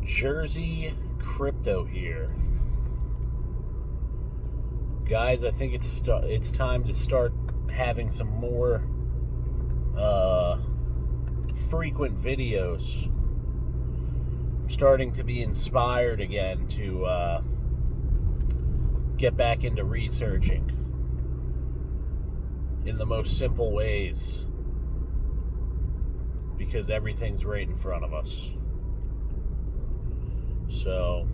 Jersey Crypto here. Guys, I think it's time to start having some more frequent videos. I'm starting to be inspired again to get back into researching in the most simple ways, because everything's right in front of us. So,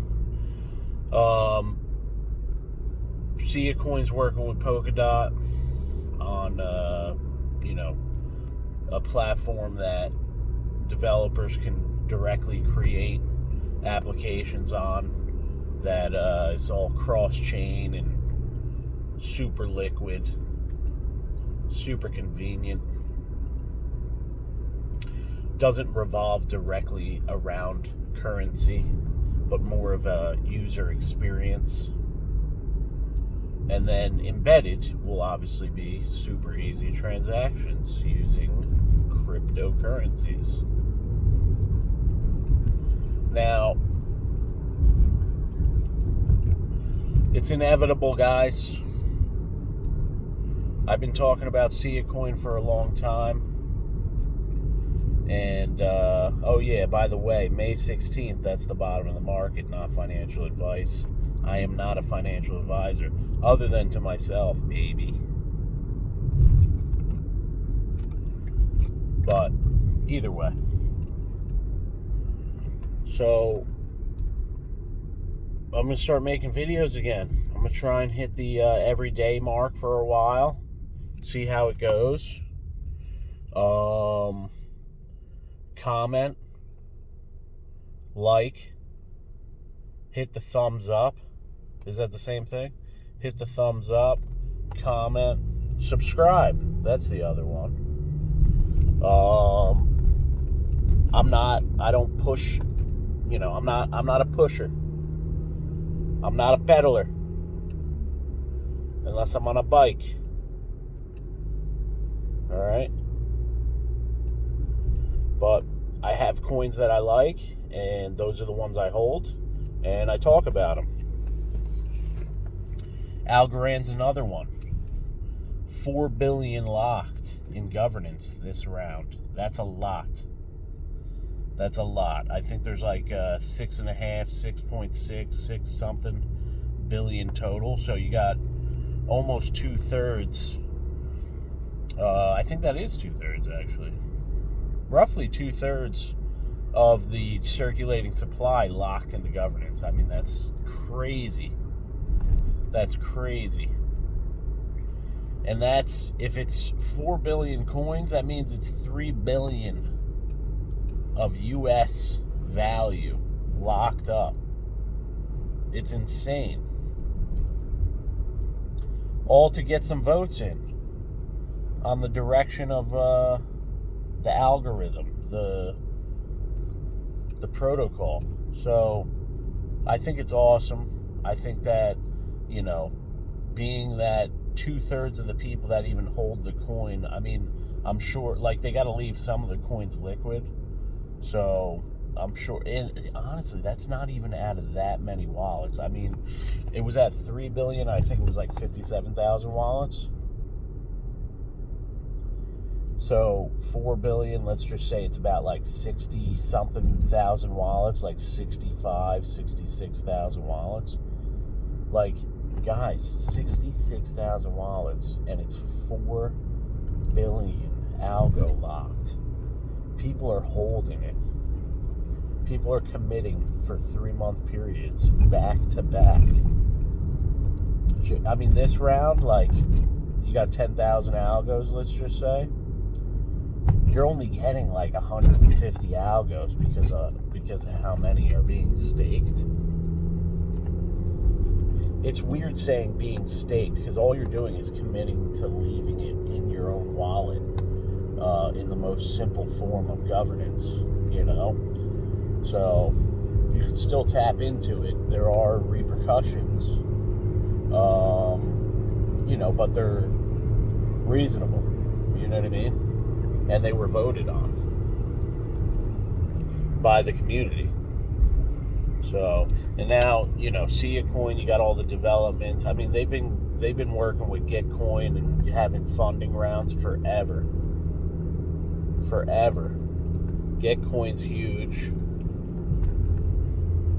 Siacoin's working with Polkadot on, a platform that developers can directly create applications on that is all cross-chain and super liquid, super convenient. Doesn't revolve directly around currency, but more of a user experience. And then embedded will obviously be super easy transactions using cryptocurrencies. Now, it's inevitable, guys. I've been talking about Siacoin for a long time. And, by the way, May 16th, that's the bottom of the market, not financial advice. I am not a financial advisor, other than to myself, baby. But, either way. So, I'm going to start making videos again. I'm going to try and hit the everyday mark for a while. See how it goes. Comment, like, hit the thumbs up. Is that the same thing? Hit the thumbs up, comment, subscribe. That's the other one. I don't push, I'm not a pusher. I'm not a peddler. Unless I'm on a bike. All right? But I have coins that I like, and those are the ones I hold, and I talk about them. Algorand's another one. 4 billion locked in governance this round. That's a lot. I think there's like 6.5, 6.6 something billion total. So you got almost 2/3. I think that is 2/3 actually. Roughly 2/3 of the circulating supply locked into governance. I mean, that's crazy. And that's, if it's 4 billion coins, that means it's 3 billion of US value locked up. It's insane. All to get some votes in on the direction of the algorithm, the protocol. So I think it's awesome. I think that, being that 2/3 of the people that even hold the coin, I mean, I'm sure, like, they got to leave some of the coins liquid. So I'm sure, and honestly, that's not even out of that many wallets. I mean, it was at 3 billion. I think it was like 57,000 wallets. So 4 billion, let's just say it's about like 60 something thousand wallets, like 65, 66,000 wallets. Like, guys, 66,000 wallets, and it's 4 billion algo locked. People are holding it. People are committing for 3-month periods, back to back. I mean, this round, like, you got 10,000 algos, let's just say. You're only getting like 150 algos because of how many are being staked. It's weird saying being staked, because all you're doing is committing to leaving it in your own wallet, in the most simple form of governance, So you can still tap into it. There are repercussions, but they're reasonable. You know what I mean? And they were voted on by the community. So, and now, Siacoin, you got all the developments. I mean, they've been working with Gitcoin and having funding rounds forever. Gitcoin's huge.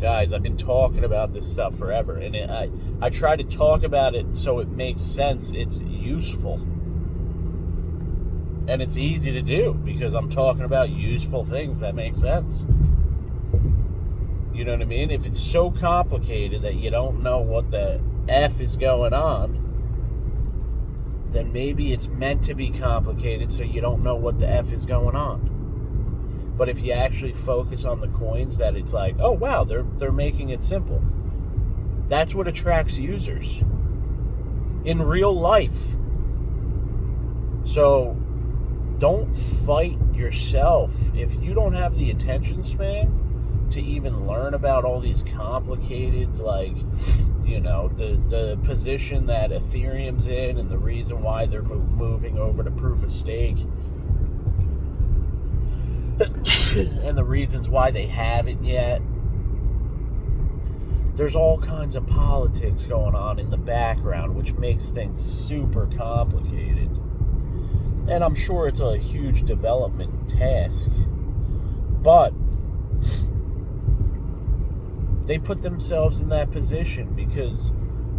Guys, I've been talking about this stuff forever, and I try to talk about it so it makes sense. It's useful. And it's easy to do because I'm talking about useful things that make sense. You know what I mean? If it's so complicated that you don't know what the F is going on, then maybe it's meant to be complicated so you don't know what the F is going on. But if you actually focus on the coins, that it's like, oh wow, they're making it simple. That's what attracts users in real life. So don't fight yourself. If you don't have the attention span to even learn about all these complicated, the position that Ethereum's in and the reason why they're moving over to proof of stake and the reasons why they haven't yet. There's all kinds of politics going on in the background, which makes things super complicated. And I'm sure it's a huge development task. But they put themselves in that position because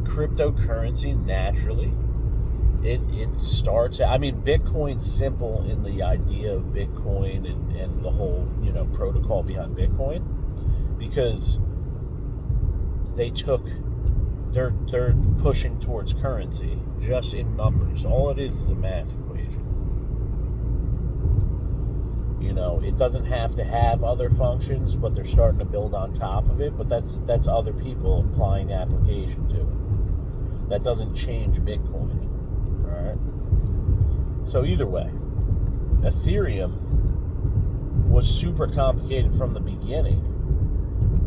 cryptocurrency, naturally, it starts... I mean, Bitcoin's simple in the idea of Bitcoin and the whole, protocol behind Bitcoin, because they're pushing towards currency just in numbers. All it is a math equation. It doesn't have to have other functions, but they're starting to build on top of it. But that's other people applying application to it. That doesn't change Bitcoin. All right. So either way, Ethereum was super complicated from the beginning,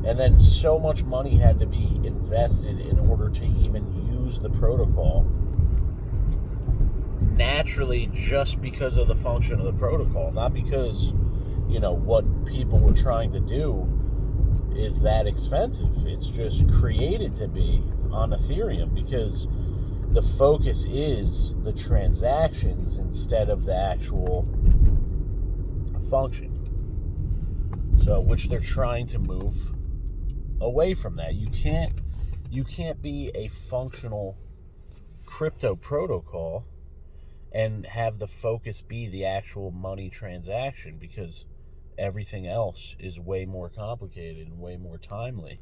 and then so much money had to be invested in order to even use the protocol. Naturally, just because of the function of the protocol, not because, what people were trying to do is that expensive. It's just created to be on Ethereum because the focus is the transactions instead of the actual function. So, which they're trying to move away from that. You can't be a functional crypto protocol and have the focus be the actual money transaction, because everything else is way more complicated and way more timely.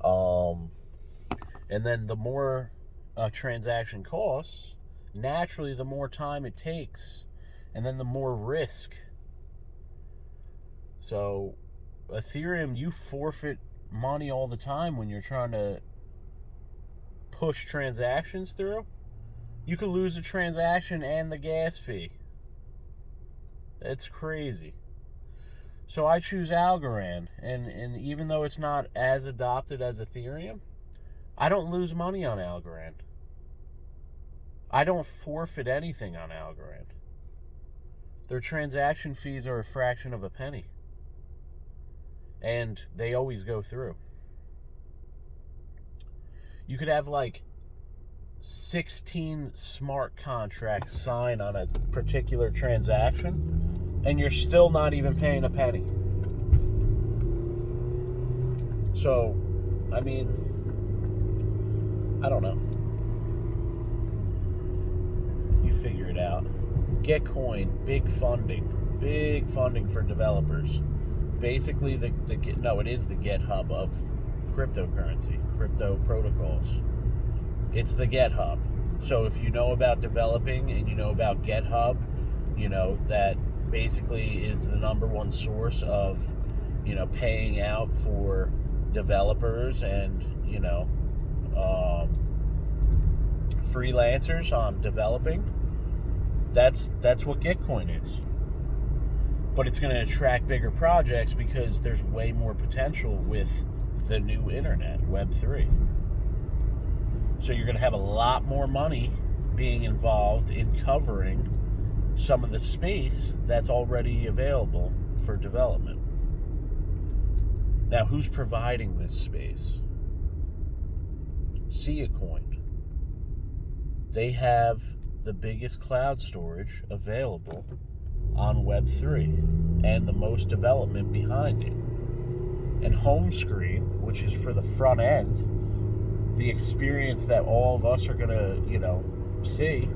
And then the more a transaction costs, naturally the more time it takes, and then the more risk. So Ethereum, you forfeit money all the time when you're trying to push transactions through. You could lose a transaction and the gas fee. It's crazy. So I choose Algorand, and even though it's not as adopted as Ethereum, I don't lose money on Algorand. I don't forfeit anything on Algorand. Their transaction fees are a fraction of a penny. And they always go through. You could have 16 smart contracts sign on a particular transaction, and you're still not even paying a penny. So, I mean, I don't know. You figure it out. Gitcoin, big funding for developers. Basically, it is the GitHub of cryptocurrency, crypto protocols. It's the GitHub. So if you know about developing and you know about GitHub, that basically is the number one source of, paying out for developers and, freelancers on developing. That's what Gitcoin is. But it's going to attract bigger projects because there's way more potential with the new internet, Web3. So you're going to have a lot more money being involved in covering some of the space that's already available for development. Now, who's providing this space? Siacoin. They have the biggest cloud storage available on Web3 and the most development behind it. And home screen, which is for the front end, the experience that all of us are going to, see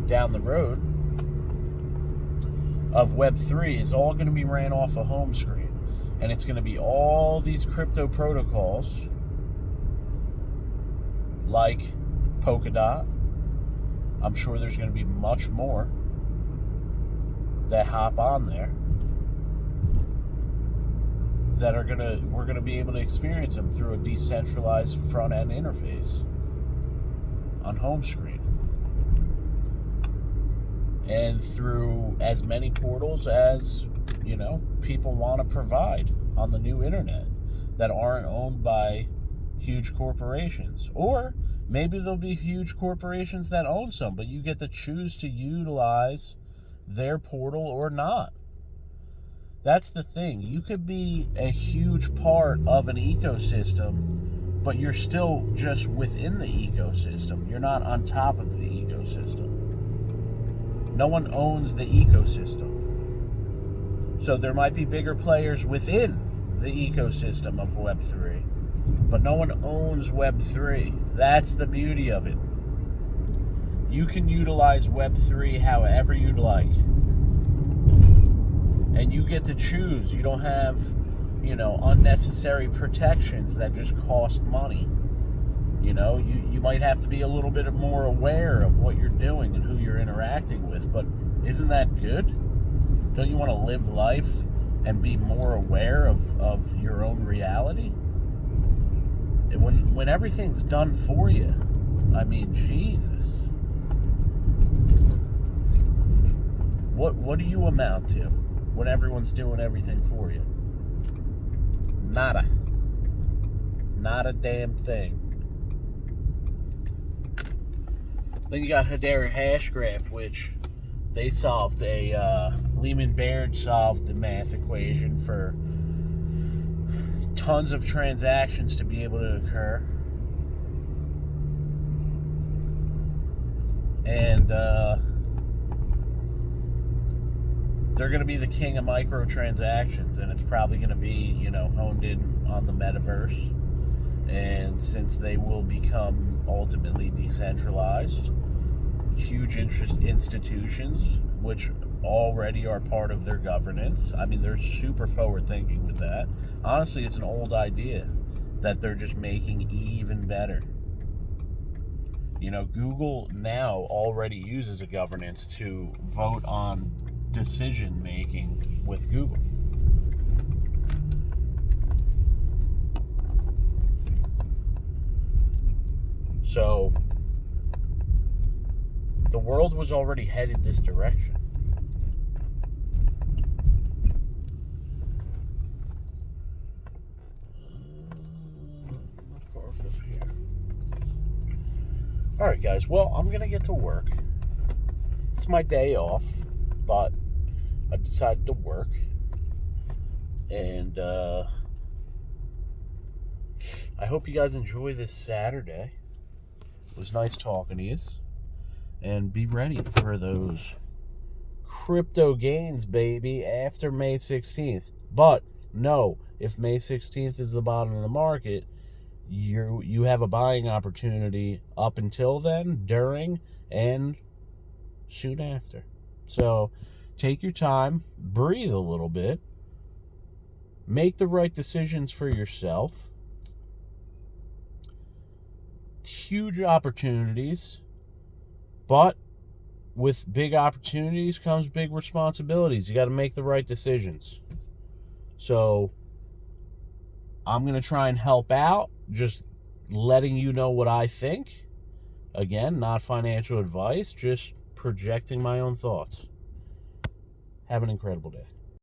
down the road of Web3 is all going to be ran off a home screen. And it's going to be all these crypto protocols like Polkadot. I'm sure there's going to be much more that hop on there that we're going to be able to experience them through a decentralized front end interface on home screen. And through as many portals as, people want to provide on the new internet that aren't owned by huge corporations. Or maybe there'll be huge corporations that own some, but you get to choose to utilize their portal or not. That's the thing. You could be a huge part of an ecosystem, but you're still just within the ecosystem. You're not on top of the ecosystem. No one owns the ecosystem. So there might be bigger players within the ecosystem of Web3, but no one owns Web3. That's the beauty of it. You can utilize Web3 however you'd like. And you get to choose. You don't have, unnecessary protections that just cost money. You might have to be a little bit more aware of what you're doing and who you're interacting with, but isn't that good? Don't you want to live life and be more aware of your own reality? When everything's done for you, Jesus. What do you amount to when everyone's doing everything for you? Nada. Not a damn thing. Then you got Hedera Hashgraph, which they solved Lehman Baird solved the math equation for tons of transactions to be able to occur. And they're going to be the king of microtransactions, and it's probably going to be, honed in on the metaverse. And since they will become ultimately decentralized, huge institutions, which already are part of their governance. They're super forward thinking with that. Honestly, it's an old idea that they're just making even better. Google now already uses a governance to vote on decision making with Google. So the world was already headed this direction. All right, guys. Well, I'm going to get to work. It's my day off, but I decided to work. And I hope you guys enjoy this Saturday. It was nice talking to you. And be ready for those crypto gains, baby, after May 16th. But no, if May 16th is the bottom of the market, you have a buying opportunity up until then, during, and soon after. So take your time, breathe a little bit, make the right decisions for yourself. Huge opportunities, but with big opportunities comes big responsibilities. You got to make the right decisions. So I'm going to try and help out, just letting you know what I think. Again, not financial advice, just projecting my own thoughts. Have an incredible day.